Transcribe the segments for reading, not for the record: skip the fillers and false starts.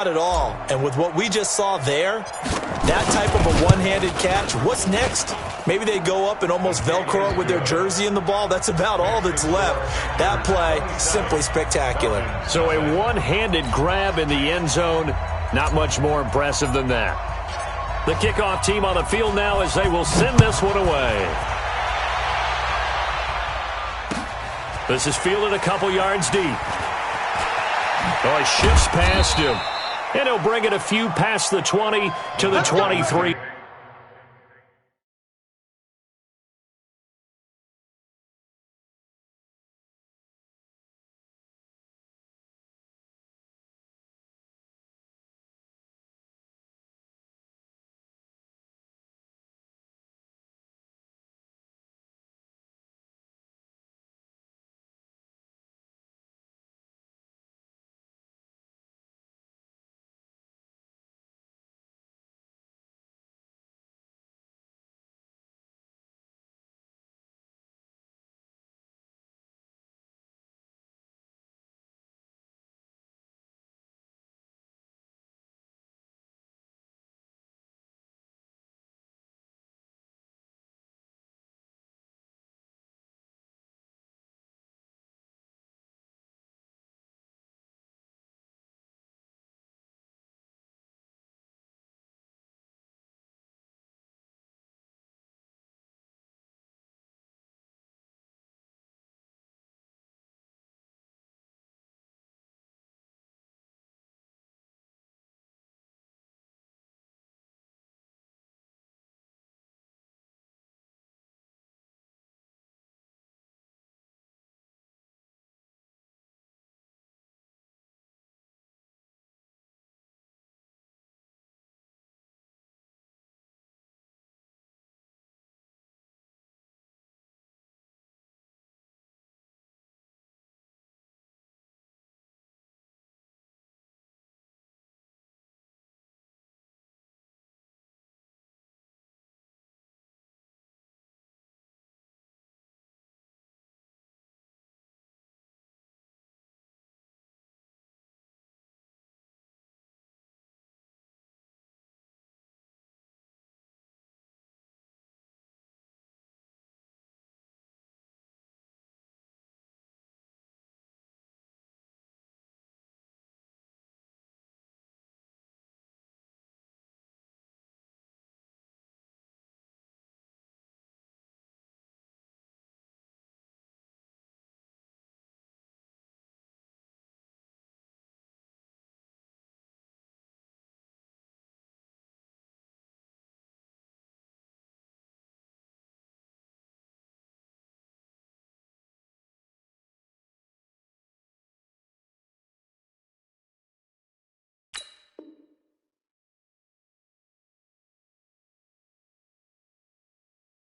Not at all. And with what we just saw there, that type of a one-handed catch, what's next? Maybe they go up and almost Velcro it with their jersey in the ball. That's about all that's left. That play, simply spectacular. So a one-handed grab in the end zone, not much more impressive than that. The kickoff team on the field now as they will send this one away. This is fielded a couple yards deep. Oh, he shifts past him. And he'll bring it a few past the 20 to the 23.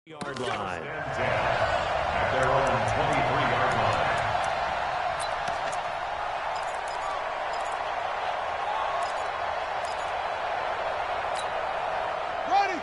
Yard line. At their own 23-yard line.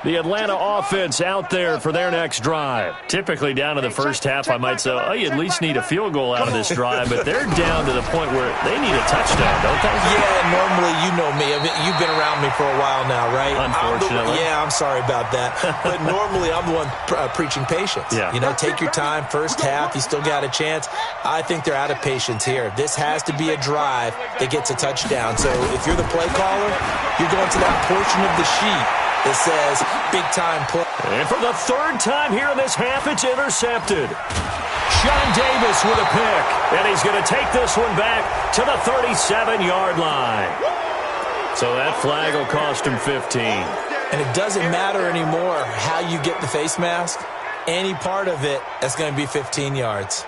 The Atlanta offense out there for their next drive. Typically down to the first half, I might say, oh, you at least need a field goal out of this drive, but they're down to the point where they need a touchdown, don't they? Yeah, normally, you know me. I mean, you've been around me for a while now, right? Unfortunately. I'm sorry about that. But normally, I'm the one preaching patience. Yeah. You know, take your time, first half, you still got a chance. I think they're out of patience here. This has to be a drive that gets a touchdown. So if you're the play caller, you're going to that portion of the sheet that says big-time play. And for the third time here in this half, it's intercepted. Sean Davis with a pick. And he's going to take this one back to the 37-yard line. So that flag will cost him 15. And it doesn't matter anymore how you get the face mask. Any part of it, that's going to be 15 yards.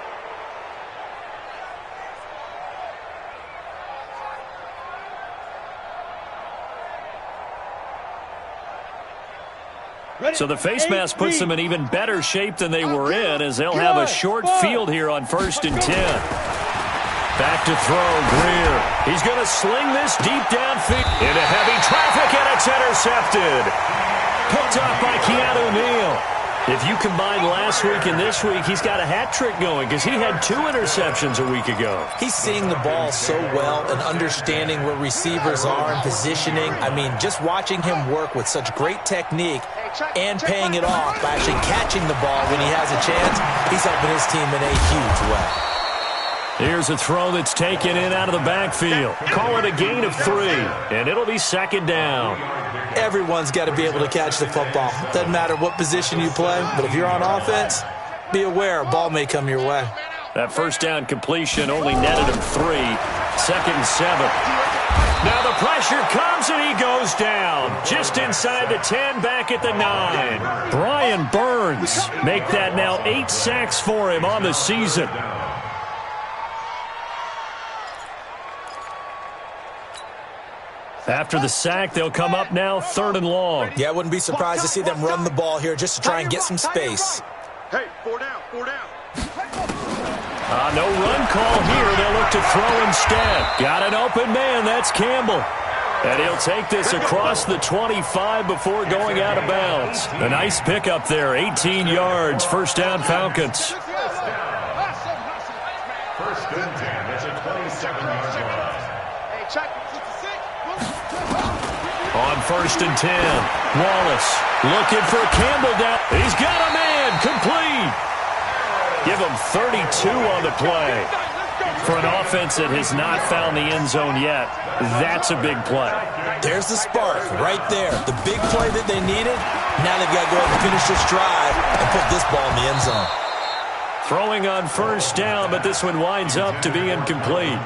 So the face mask puts them in even better shape than they were in, as they'll have a short field here on 1st and 10. Back to throw, Greer. He's going to sling this deep downfield into heavy traffic, and it's intercepted. Picked up by Keanu Neal. If you combine last week and this week, he's got a hat trick going because he had 2 interceptions a week ago. He's seeing the ball so well and understanding where receivers are and positioning. I mean, just watching him work with such great technique and paying it off by actually catching the ball when he has a chance, he's helping his team in a huge way. Here's a throw that's taken in out of the backfield. Call it a gain of 3, and it'll be second down. Everyone's got to be able to catch the football. Doesn't matter what position you play, but if you're on offense, be aware a ball may come your way. That first down completion only netted him 3. Second and 7. Now the pressure comes, and he goes down. Just inside the 10, back at the 9. Brian Burns make that now 8 sacks for him on the season. After the sack, they'll come up now 3rd and long. Yeah, I wouldn't be surprised to see them run the ball here just to try and get some space. Hey, 4 down, 4 down. No run call here. They'll look to throw instead. Got an open man. That's Campbell. And he'll take this across the 25 before going out of bounds. A nice pickup there. 18 yards. First down, Falcons. First and 10. It's a 27-yard line. Hey, check. On first and 10, Wallace looking for Campbell down. He's got a man, complete. Give him 32 on the play. For an offense that has not found the end zone yet, that's a big play. There's the spark right there. The big play that they needed. Now they've got to go ahead and finish this drive and put this ball in the end zone. Throwing on first down, but this one winds up to be incomplete.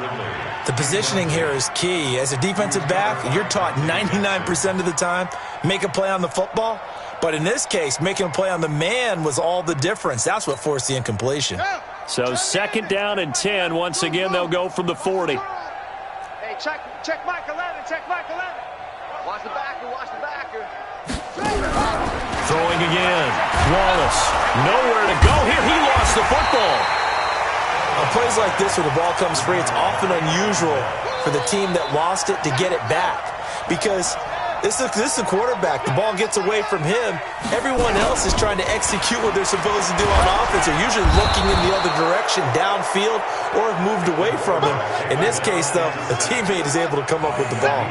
The positioning here is key. As a defensive back, you're taught 99% of the time, make a play on the football. But in this case, making a play on the man was all the difference. That's what forced the incompletion. So second down and 10. Once again, they'll go from the 40. Hey, check Michael Lennon, check Michael Lennon. Watch the backer, watch the backer. Throwing again. Wallace, nowhere to go here. He lost the football. On plays like this where the ball comes free, it's often unusual for the team that lost it to get it back. Because this is a quarterback. The ball gets away from him. Everyone else is trying to execute what they're supposed to do on offense. They're usually looking in the other direction, downfield, or have moved away from him. In this case, though, a teammate is able to come up with the ball.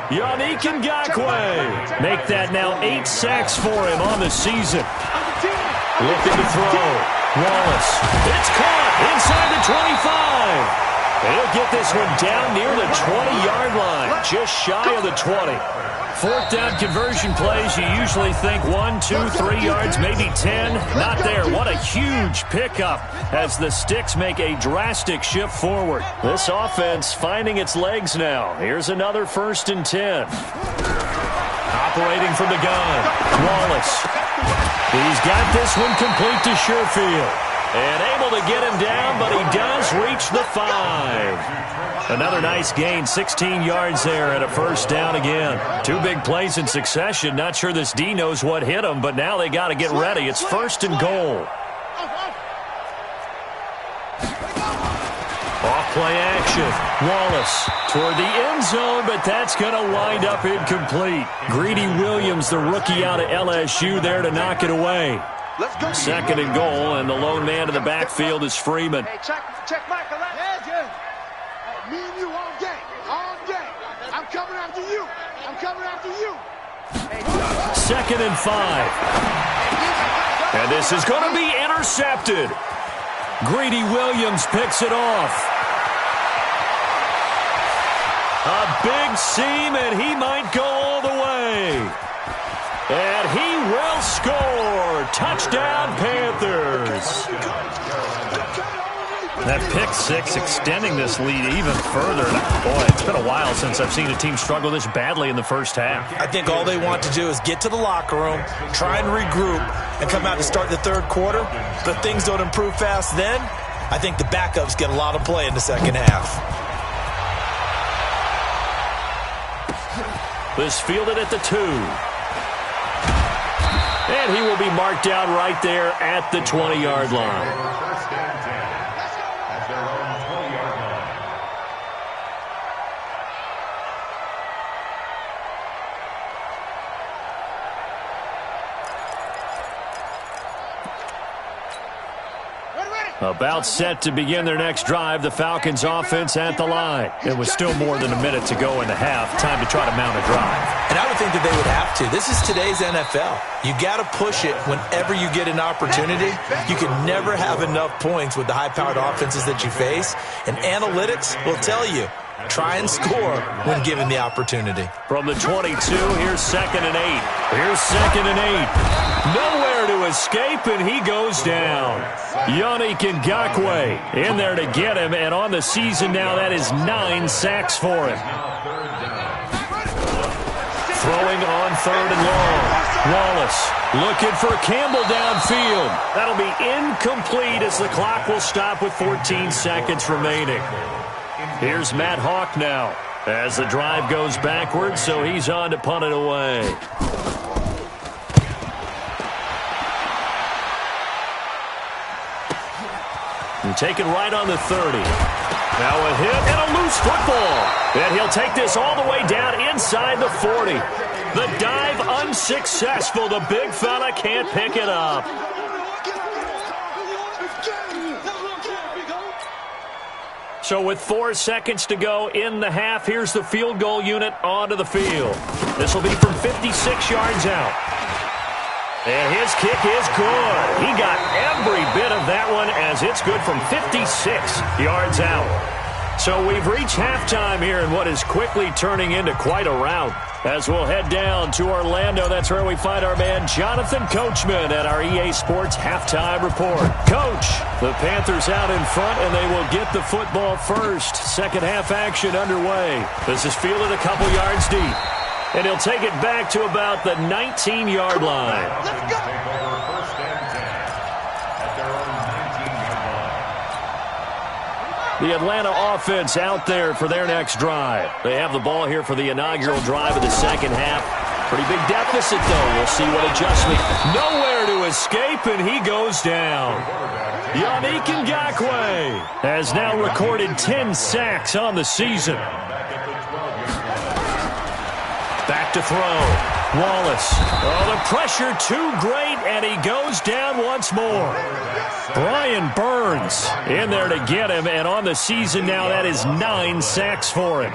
Yannick Ngakoue make that now 8 sacks for him on the season. Looking to throw. Wallace. It's caught inside the 25. He'll get this one down near the 20-yard line, just shy of the 20. Fourth down conversion plays, you usually think 1, 2, 3 yards, maybe 10. Not there. What a huge pickup as the Sticks make a drastic shift forward. This offense finding its legs now. Here's another first and 10. Operating from the gun, Wallace. He's got this one complete to Sherfield. And able to get him down, but he does reach the 5. Another nice gain, 16 yards there and a first down again. 2 big plays in succession. Not sure this D knows what hit him, but now they got to get ready. It's first and goal. Off-play action. Wallace toward the end zone, but that's going to wind up incomplete. Greedy Williams, the rookie out of LSU, there to knock it away. Second and goal, and the lone man in the backfield is Freeman. Hey, check Michael Lennon. Yeah. Me and you all day. I'm coming after you. Second and 5. And this is going to be intercepted. Greedy Williams picks it off. A big seam, and he might go all the way. And he will score. Touchdown, Panthers. That pick six extending this lead even further. Boy, it's been a while since I've seen a team struggle this badly in the first half. I think all they want to do is get to the locker room, try and regroup, and come out to start the third quarter. But if things don't improve fast then, I think the backups get a lot of play in the second half. This fielded at the 2. And he will be marked down right there at the 20-yard line. First and 10 at their own 20-yard line. About set to begin their next drive, the Falcons offense at the line. It was still more than a minute to go in the half. Time to try to mount a drive. And I would think that they would have to. This is today's NFL. You got to push it whenever you get an opportunity. You can never have enough points with the high-powered offenses that you face. And analytics will tell you, try and score when given the opportunity. From the 22, here's 2nd and 8. Here's 2nd and 8. Nowhere to escape, and he goes down. Yannick Ngakoue in there to get him, and on the season now, that is 9 sacks for him. Throwing on 3rd and long. Wallace looking for Campbell downfield. That'll be incomplete as the clock will stop with 14 seconds remaining. Here's Matt Hawk now as the drive goes backwards, so he's on to punt it away. And taken right on the 30. Now a hit and a loose football. And he'll take this all the way down inside the 40. The dive unsuccessful. The big fella can't pick it up. So with 4 seconds to go in the half, here's the field goal unit onto the field. This will be from 56 yards out. And his kick is good. He got every bit of that one as it's good from 56 yards out. So we've reached halftime here in what is quickly turning into quite a rout. As we'll head down to Orlando, that's where we find our man Jonathan Coachman at our EA Sports Halftime Report. Coach, the Panthers out in front, and they will get the football first. Second half action underway. This is fielded a couple yards deep. And he'll take it back to about the 19-yard line. Let's go. The Atlanta offense out there for their next drive. They have the ball here for the inaugural drive of the second half. Pretty big deficit, though. We'll see what adjustment. Nowhere to escape, and he goes down. Yannick Ngakoue has now recorded 10 sacks on the season. Back to throw. Wallace. Oh, the pressure too great, and he goes down once more. Brian Burns in there to get him, and on the season now, that is 9 sacks for him.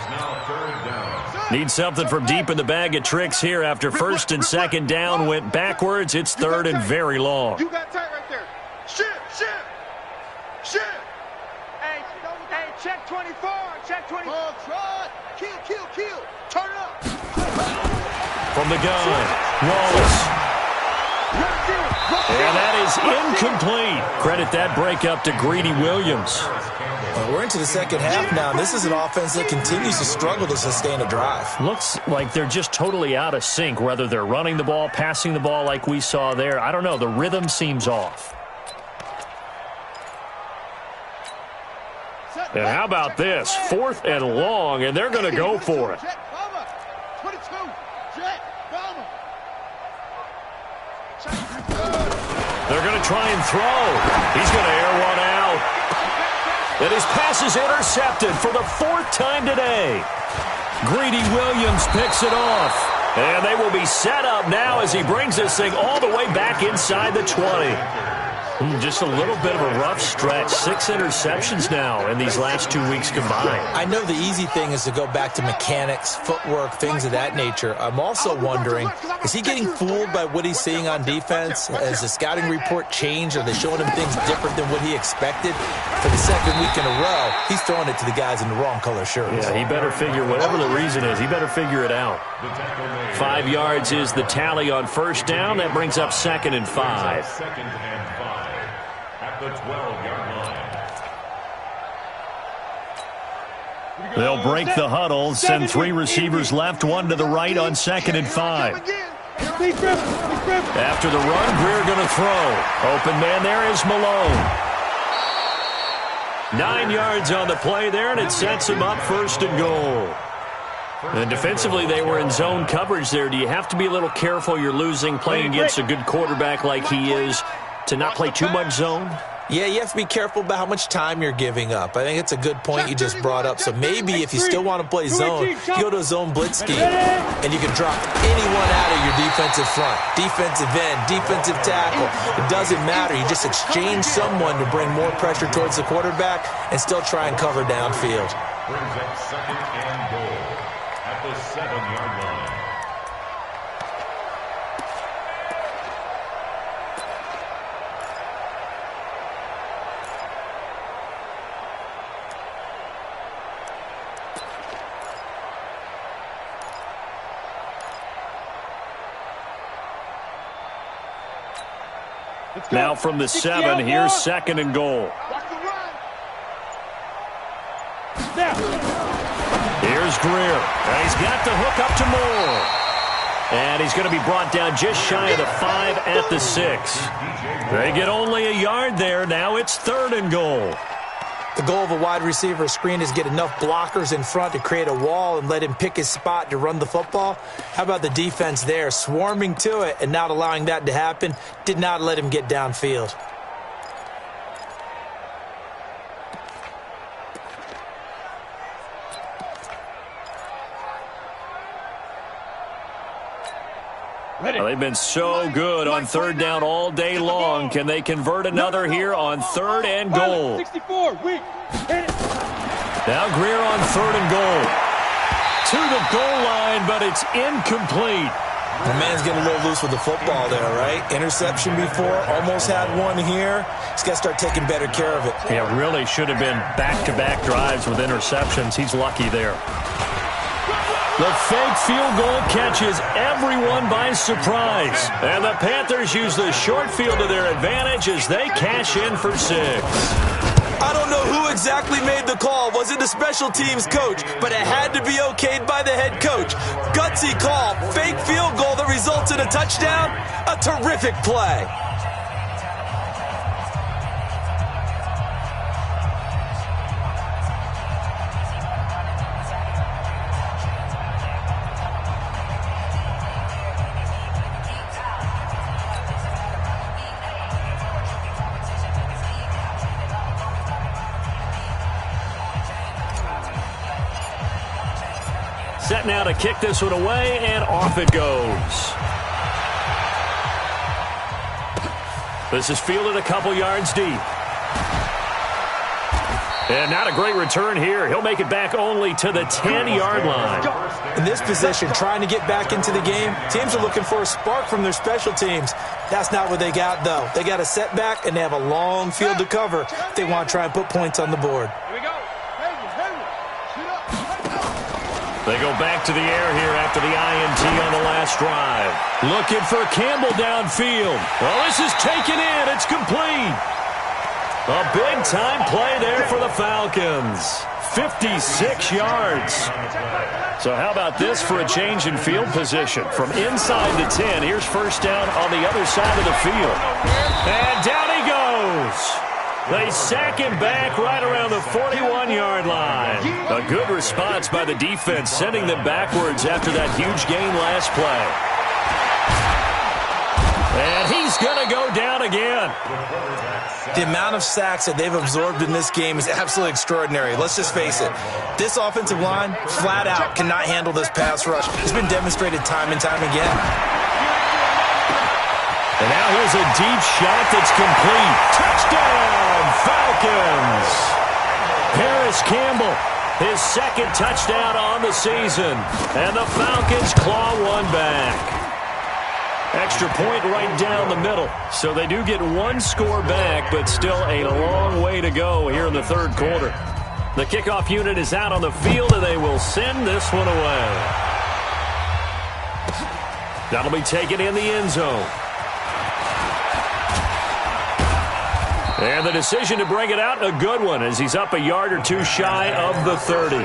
Need something from deep in the bag of tricks here after 1st and 2nd down went backwards. It's 3rd and very long. You got tight right there. Shift. Hey, check 24. Check 24. Try. Kill. Turn it up. From the gun, Wallace. And that is incomplete. Credit that breakup to Greedy Williams. Well, we're into the second half now, and this is an offense that continues to struggle to sustain a drive. Looks like they're just totally out of sync, whether they're running the ball, passing the ball like we saw there. I don't know. The rhythm seems off. And how about this? 4th and long, and they're going to go for it. They're going to try and throw. He's going to air one out. And his pass is intercepted for the 4th time today. Greedy Williams picks it off. And they will be set up now as he brings this thing all the way back inside the 20. Just a little bit of a rough stretch. 6 interceptions now in these last 2 weeks combined. I know the easy thing is to go back to mechanics, footwork, things of that nature. I'm also wondering, is he getting fooled by what he's seeing on defense? Has the scouting report changed? Are they showing him things different than what he expected? For the 2nd week in a row, he's throwing it to the guys in the wrong color shirts. Yeah, he better figure, whatever the reason is, he better figure it out. 5 yards is the tally on 1st down. That brings up 2nd and 5. The 12-yard line. They'll break the huddle, send 3 receivers left, 1 to the right on 2nd and 5. After the run, Greer going to throw. Open man there is Malone. 9 yards on the play there, and it sets him up 1st and goal. And defensively, they were in zone coverage there. Do you have to be a little careful? You're losing, playing against a good quarterback like he is, to not play too much zone? Yeah, you have to be careful about how much time you're giving up. I think it's a good point you just brought up. So maybe if you still want to play zone, you go to a zone blitz scheme, and you can drop anyone out of your defensive front, defensive end, defensive tackle. It doesn't matter. You just exchange someone to bring more pressure towards the quarterback and still try and cover downfield. Brings up second and goal at the 7-yard line. Now from the 7, here's second and goal. Here's Greer. And he's got the hook up to Moore. And he's going to be brought down just shy of the 5 at the 6. They get only a yard there. Now it's third and goal. The goal of a wide receiver screen is get enough blockers in front to create a wall and let him pick his spot to run the football. How about the defense there, swarming to it and not allowing that to happen? Did not let him get downfield. Well, they've been so good on third down all day long. Can they convert another here on third and goal? 64, Now Greer on third and goal. To the goal line, but it's incomplete. The man's getting a little loose with the football there, right? Interception before, almost had one here. He's got to start taking better care of it. Yeah, really should have been back-to-back drives with interceptions. He's lucky there. The fake field goal catches everyone by surprise. And the Panthers use the short field to their advantage as they cash in for 6. I don't know who exactly made the call. Was it the special teams coach? But it had to be okayed by the head coach. Gutsy call. Fake field goal that results in a touchdown. A terrific play. Set now to kick this one away, and off it goes. This is fielded a couple yards deep. And not a great return here. He'll make it back only to the 10-yard line. In this position, trying to get back into the game, teams are looking for a spark from their special teams. That's not what they got, though. They got a setback, and they have a long field to cover if they want to try and put points on the board. They go back to the air here after the INT on the last drive. Looking for Campbell downfield. Well, this is taken in. It's complete. A big-time play there for the Falcons. 56 yards. So how about this for a change in field position? From inside the 10, here's first down on the other side of the field. And down he goes. They sack him back right around the 41-yard line. A good response by the defense, sending them backwards after that huge gain last play. And he's going to go down again. The amount of sacks that they've absorbed in this game is absolutely extraordinary. Let's just face it. This offensive line, flat out, cannot handle this pass rush. It's been demonstrated time and time again. And now here's a deep shot that's complete. Touchdown, Falcons! Harris Campbell, his second touchdown on the season. And the Falcons claw one back. Extra point right down the middle. So they do get one score back, but still a long way to go here in the third quarter. The kickoff unit is out on the field, and they will send this one away. That'll be taken in the end zone. And the decision to bring it out, a good one, as he's up a yard or two shy of the 30.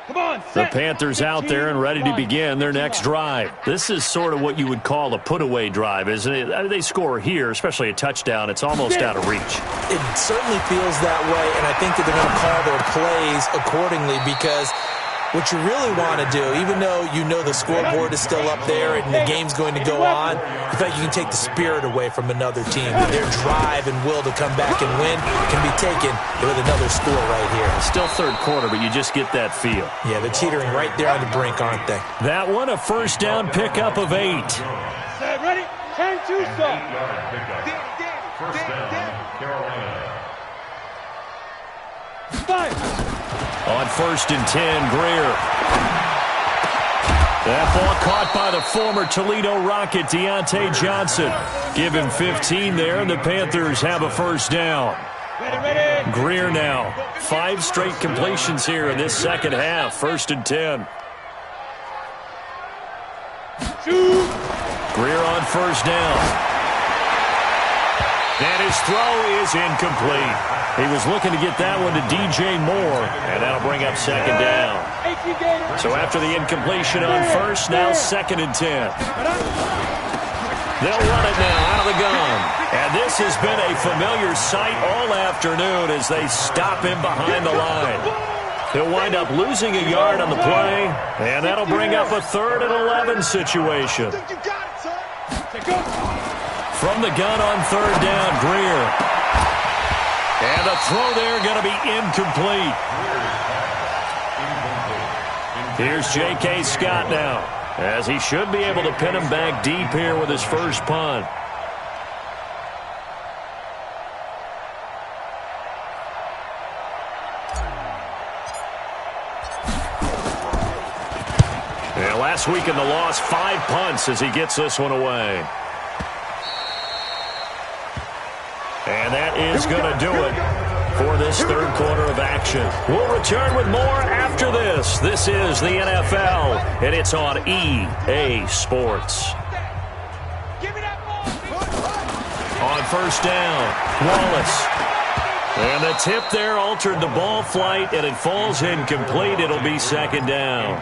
The Panthers out there and ready to begin their next drive. This is sort of what you would call a put-away drive, isn't it? They score here, especially a touchdown. It's almost out of reach. It certainly feels that way, and I think that they're going to call their plays accordingly because what you really want to do, even though you know the scoreboard is still up there and the game's going to go on, in fact, you can take the spirit away from another team. Their drive and will to come back and win can be taken with another score right here. Still third quarter, but you just get that feel. Yeah, they're teetering right there on the brink, aren't they? That one, a first down pickup of 8. Ready? Turn to stop. First down, Carolina. Fire. On first and 10, Greer. That ball caught by the former Toledo Rocket, Deontay Johnson. Give him 15 there, and the Panthers have a first down. Ready. Greer now. 5 straight completions here in this second half. First and 10. Shoot. Greer on first down. And his throw is incomplete. He was looking to get that one to DJ Moore, and that'll bring up second down. So after the incompletion on first, now second and 10. They'll run it now out of the gun. And this has been a familiar sight all afternoon as they stop him behind the line. He'll wind up losing a yard on the play, and that'll bring up a 3rd and 11 situation. From the gun on third down, Greer. And the throw there going to be incomplete. Here's J.K. Scott now, as he should be able to pin him back deep here with his first punt. Yeah, last week in the loss, 5 punts as he gets this one away. And that is going to do it for this third quarter of action. We'll return with more after this. This is the NFL, and it's on EA Sports. On first down, Wallace. And the tip there altered the ball flight, and it falls incomplete. It'll be second down.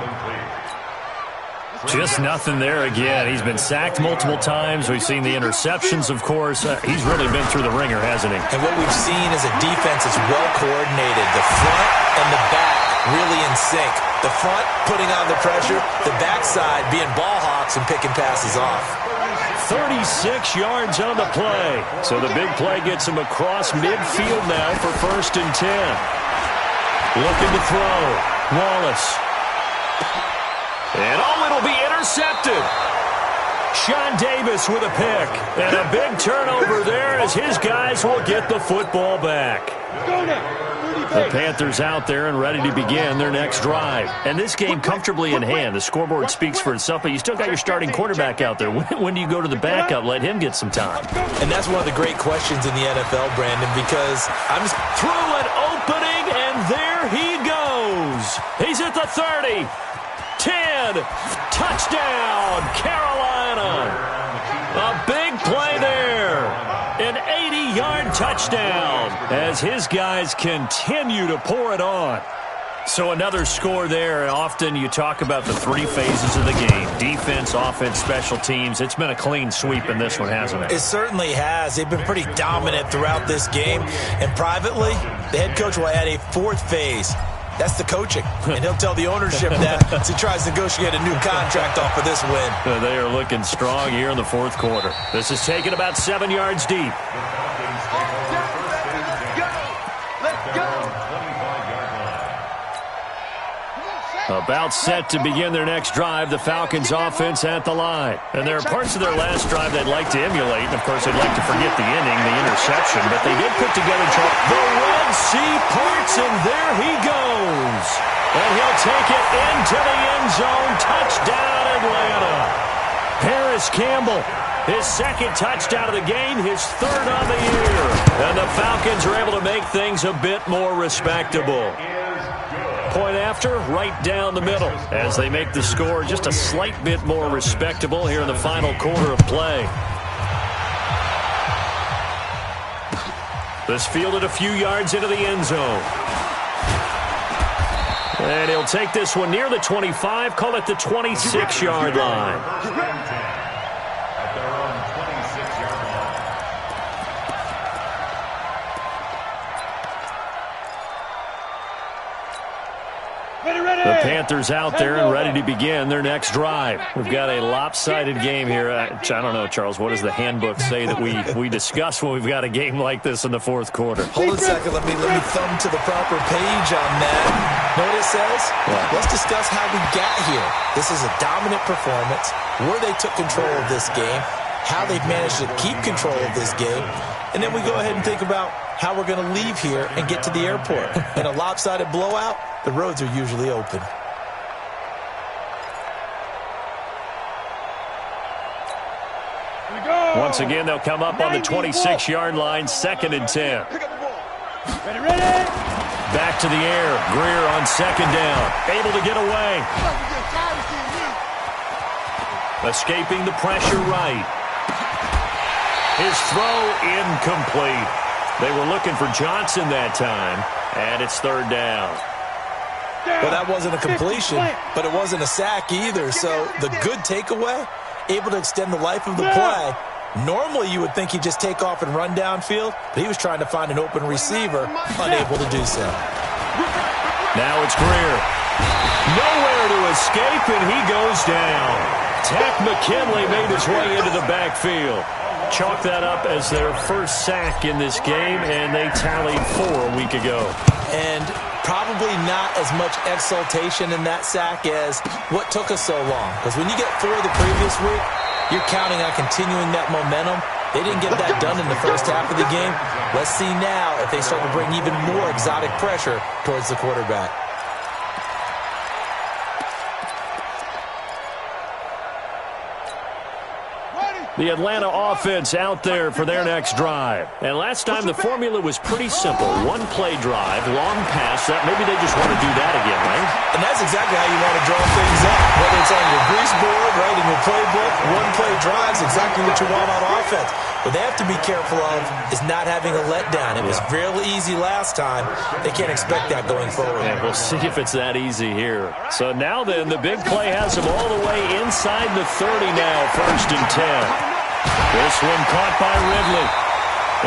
Just nothing there again. He's been sacked multiple times. We've seen the interceptions, of course. He's really been through the ringer, hasn't he? And what we've seen is a defense that's well coordinated. The front and the back really in sync. The front putting on the pressure, the backside being ball hawks and picking passes off. 36 yards on the play. So the big play gets him across midfield now for first and 10. Looking to throw. Wallace. And it'll be intercepted. Sean Davis with a pick. And a big turnover there as his guys will get the football back. The Panthers out there and ready to begin their next drive. And this game comfortably in hand. The scoreboard speaks for itself, but you still got your starting quarterback out there. When do you go to the backup? Let him get some time. And that's one of the great questions in the NFL, Brandon, because I'm just through an opening, and there he goes. He's at the 30. 10, touchdown, Carolina. A big play there. An 80-yard touchdown as his guys continue to pour it on. So another score there. Often you talk about the 3 phases of the game. Defense, offense, special teams. It's been a clean sweep in this one, hasn't it? It certainly has. They've been pretty dominant throughout this game. And privately, the head coach will add a 4th phase. That's the coaching. And he'll tell the ownership that as he tries to negotiate a new contract off of this win. They are looking strong here in the 4th quarter. This is taken about 7 yards deep. About set to begin their next drive, the Falcons offense at the line. And there are parts of their last drive they'd like to emulate. And, of course, they'd like to forget the ending, the interception. But they did put together the Red Sea parts, and there he goes. And he'll take it into the end zone. Touchdown, Atlanta. Paris Campbell, his 2nd touchdown of the game, his 3rd on the year. And the Falcons are able to make things a bit more respectable. Point after, right down the middle, as they make the score just a slight bit more respectable here in the final quarter of play. This fielded a few yards into the end zone. And he'll take this one near the 25, call it the 26-yard line. At their own 26-yard line. The Panthers out there and ready to begin their next drive. We've got a lopsided game here. I don't know, Charles, what does the handbook say that we discuss when we've got a game like this in the fourth quarter? Hold a second. Let me thumb to the proper page on that. Know what it says? Yeah. Let's discuss how we got here. This is a dominant performance, where they took control of this game, how they've managed to keep control of this game, and then we go ahead and think about how we're going to leave here and get to the airport. In a lopsided blowout, the roads are usually open. Once again, they'll come up on the 26-yard line, 2nd and 10. Back to the air. Greer on 2nd down. Able to get away. Escaping the pressure right. His throw incomplete. They were looking for Johnson that time, and it's 3rd down. Well, that wasn't a completion, but it wasn't a sack either. So the good takeaway, able to extend the life of the play. Normally you would think he'd just take off and run downfield, but he was trying to find an open receiver, unable to do so. Now it's Greer. Nowhere to escape, and he goes down. Tack McKinley made his way into the backfield. Chalk that up as their first sack in this game, and they tallied 4 a week ago. And probably not as much exultation in that sack as what took us so long. Because when you get 4 the previous week, you're counting on continuing that momentum. They didn't get that done in the first half of the game. Let's see now if they start to bring even more exotic pressure towards the quarterback. The Atlanta offense out there for their next drive. And last time the formula was pretty simple. 1-play drive, long pass. Maybe they just want to do that again, right? And that's exactly how you want to draw things up. Whether it's on your grease board, right, in your playbook, 1-play drives, exactly what you want on offense. What they have to be careful of is not having a letdown. It was really easy last time. They can't expect that going forward. Yeah, we'll see if it's that easy here. So now then, the big play has them all the way inside the 30 now, 1st and 10. This one caught by Ridley.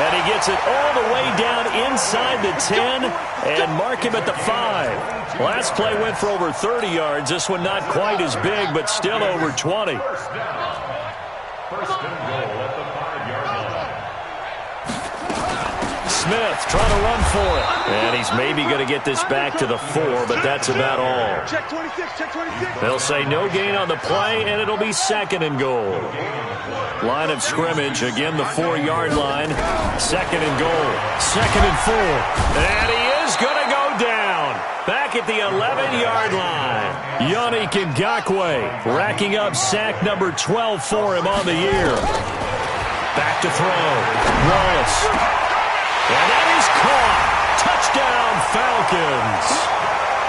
And he gets it all the way down inside the 10 and mark him at the 5. Last play went for over 30 yards. This one not quite as big, but still over 20. First and goal at the 5-yard line. Smith trying to run for it. And he's maybe going to get this back to the 4, but that's about all. Check 26, check 26. They'll say no gain on the play, and it'll be 2nd and goal. Line of scrimmage, again the 4-yard line. 2nd and goal. 2nd and 4. And he is going to go down. Back at the 11-yard line. Yannick Ngakoue racking up sack number 12 for him on the year. Back to throw. Wallace. And that is caught. Touchdown, Falcons.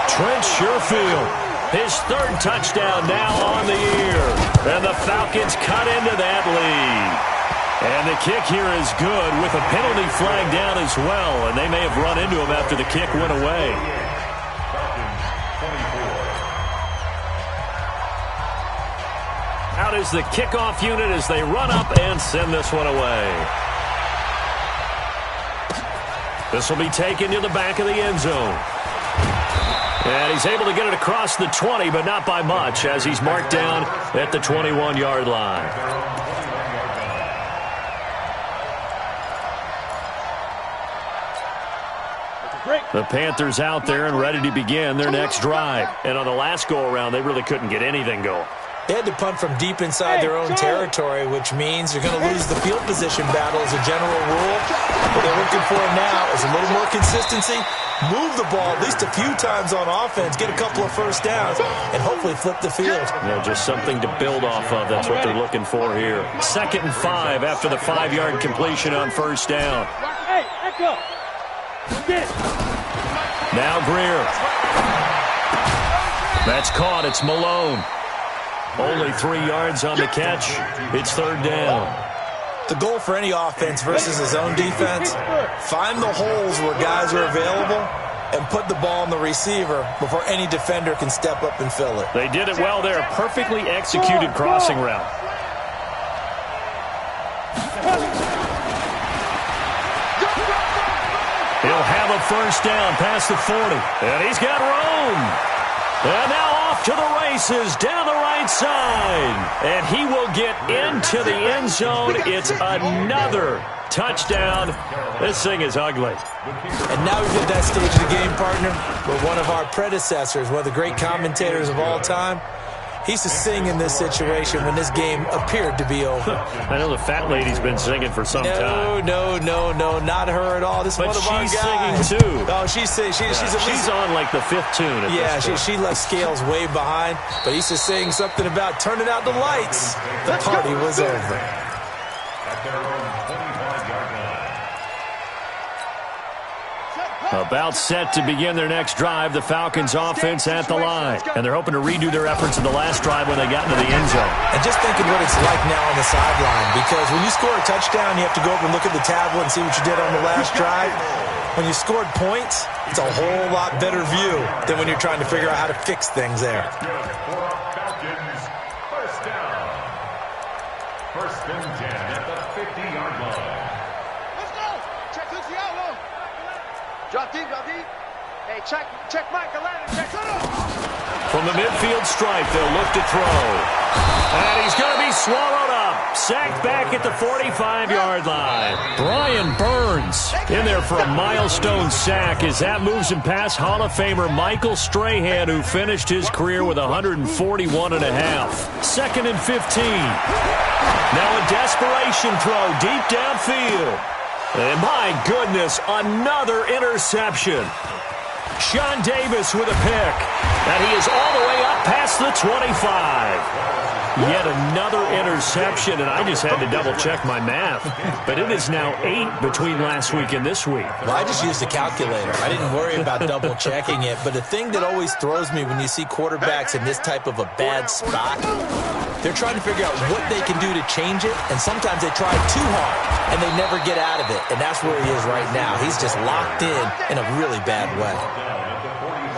Trent Sherfield, his 3rd touchdown now on the year. And the Falcons cut into that lead. And the kick here is good with a penalty flag down as well. And they may have run into him after the kick went away. Out is the kickoff unit as they run up and send this one away. This will be taken to the back of the end zone. And he's able to get it across the 20, but not by much, as he's marked down at the 21-yard line. The Panthers out there and ready to begin their next drive. And on the last go-around, they really couldn't get anything going. They had to punt from deep inside their own territory, which means you're going to lose the field position battle as a general rule. What they're looking for now is a little more consistency, move the ball at least a few times on offense, get a couple of first downs, and hopefully flip the field. Yeah, just something to build off of. That's what they're looking for here. 2nd and 5 after the 5-yard completion on 1st down. Hey, echo. Get it. Now Greer. That's caught. It's Malone. Only 3 yards on the catch. It's 3rd down. The goal for any offense versus his own defense, find the holes where guys are available and put the ball on the receiver before any defender can step up and fill it. They did it well there. Perfectly executed crossing route. He'll have a first down past the 40. And he's got room. And now off to the races down the right side. And he will get into the end zone. It's another touchdown. This thing is ugly. And now we've hit that stage of the game, partner, where one of our predecessors, one of the great commentators of all time, he used to sing in this situation when this game appeared to be over. I know the fat lady's been singing for some time. No, not her at all. This is one of our guys. But she's singing, too. Oh, she's singing. She's on, like, the fifth tune at this point. She left Scales way behind, but he used to sing something about turning out the lights. The party was over. About set to begin their next drive, the Falcons offense at the line. And they're hoping to redo their efforts in the last drive when they got into the end zone. And just thinking what it's like now on the sideline, because when you score a touchdown, you have to go up and look at the tablet and see what you did on the last drive. When you scored points, it's a whole lot better view than when you're trying to figure out how to fix things there. Falcons, first down. First and 10 at the 50-yard line. Let's go. Check this yellow. Drop deep. Hey, check Mike Atlanta. Check it up. From the midfield stripe, they'll look to throw. And he's going to be swallowed up. Sacked back at the 45-yard line. Brian Burns in there for a milestone sack as that moves him past Hall of Famer Michael Strahan, who finished his career with 141 and a half. 2nd and 15. Now a desperation throw deep downfield. And my goodness, another interception. Sean Davis with a pick. And he is all the way up past the 25. Yet another interception, and I just had to double-check my math. But it is now 8 between last week and this week. Well, I just used a calculator. I didn't worry about double-checking it. But the thing that always throws me when you see quarterbacks in this type of a bad spot, they're trying to figure out what they can do to change it, and sometimes they try too hard, and they never get out of it. And that's where he is right now. He's just locked in a really bad way.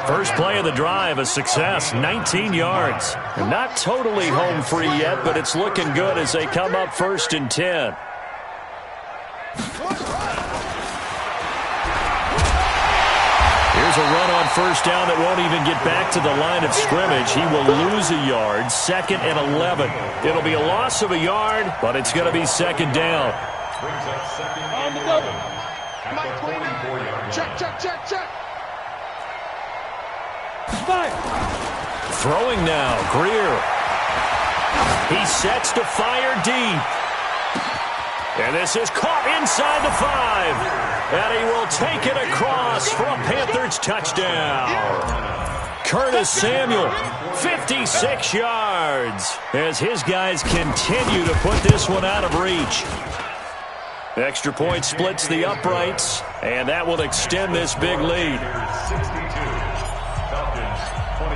First play of the drive, a success, 19 yards. Not totally home free yet, but it's looking good as they come up 1st and 10. Here's a run on first down that won't even get back to the line of scrimmage. He will lose a yard, 2nd and 11. It'll be a loss of a yard, but it's going to be 2nd down. Brings up 2nd and 11 at the 44-yard line. Check. Throwing now, Greer. He sets to fire deep. And this is caught inside the 5. And he will take it across for a Panthers touchdown. Curtis Samuel, 56 yards, as his guys continue to put this one out of reach. Extra point splits the uprights, and that will extend this big lead.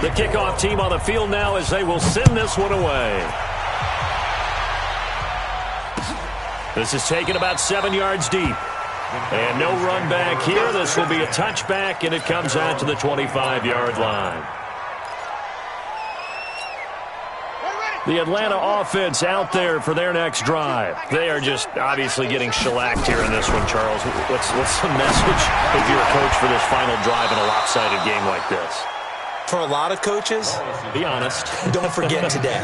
The kickoff team on the field now as they will send this one away. This is taken about 7 yards deep. And no run back here. This will be a touchback, and it comes out to the 25-yard line. The Atlanta offense out there for their next drive. They are just obviously getting shellacked here in this one, Charles. What's the message if you're a coach for this final drive in a lopsided game like this? For a lot of coaches, be honest. Don't forget today.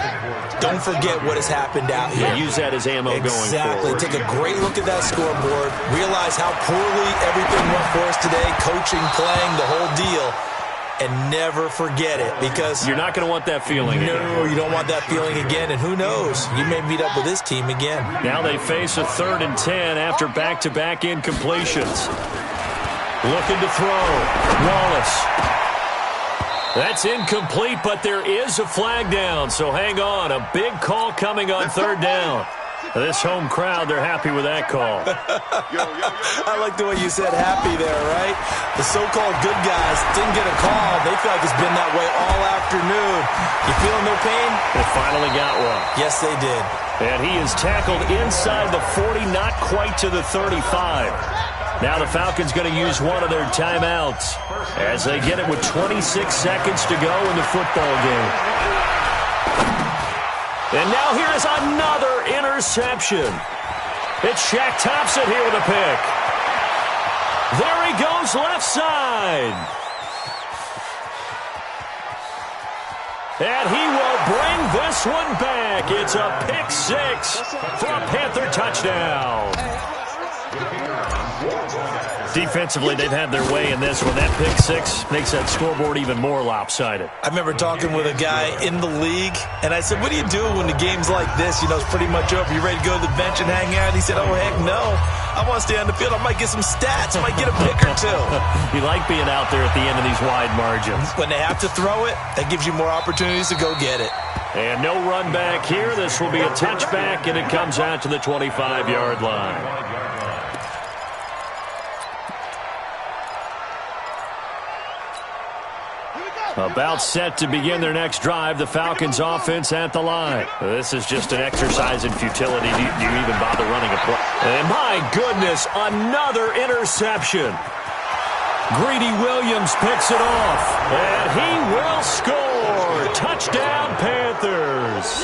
Don't forget what has happened out here. Use that as ammo going forward. Exactly. Take a great look at that scoreboard. Realize how poorly everything went for us today. Coaching, playing, the whole deal. And never forget it, because you're not going to want that feeling again. No, you don't want that feeling again. And who knows? You may meet up with this team again. Now they face a 3rd and 10 after back-to-back incompletions. Looking to throw. Wallace. That's incomplete, but there is a flag down, so hang on. A big call coming on 3rd down. This home crowd, they're happy with that call. I like the way you said happy there, right? The so-called good guys didn't get a call. They feel like it's been that way all afternoon. You feeling their pain? They finally got one. Yes, they did. And he is tackled inside the 40, not quite to the 35. Now the Falcons going to use one of their timeouts as they get it with 26 seconds to go in the football game. And now here is another interception. It's Shaq Thompson here with a pick. There he goes left side. And he will bring this one back. It's a pick six for a Panther touchdown. Defensively, they've had their way in this one. That pick six makes that scoreboard even more lopsided. I remember talking with a guy in the league, and I said, what do you do when the game's like this? You know, it's pretty much over. You ready to go to the bench and hang out? He said, oh, heck no. I want to stay on the field. I might get some stats. I might get a pick or two. You like being out there at the end of these wide margins. When they have to throw it, that gives you more opportunities to go get it. And no run back here. This will be a touchback, and it comes out to the 25-yard line. About set to begin their next drive, the Falcons offense at the line. This is just an exercise in futility. Do you even bother running a play? And my goodness, another interception. Greedy Williams picks it off, and he will score. Touchdown, Panthers.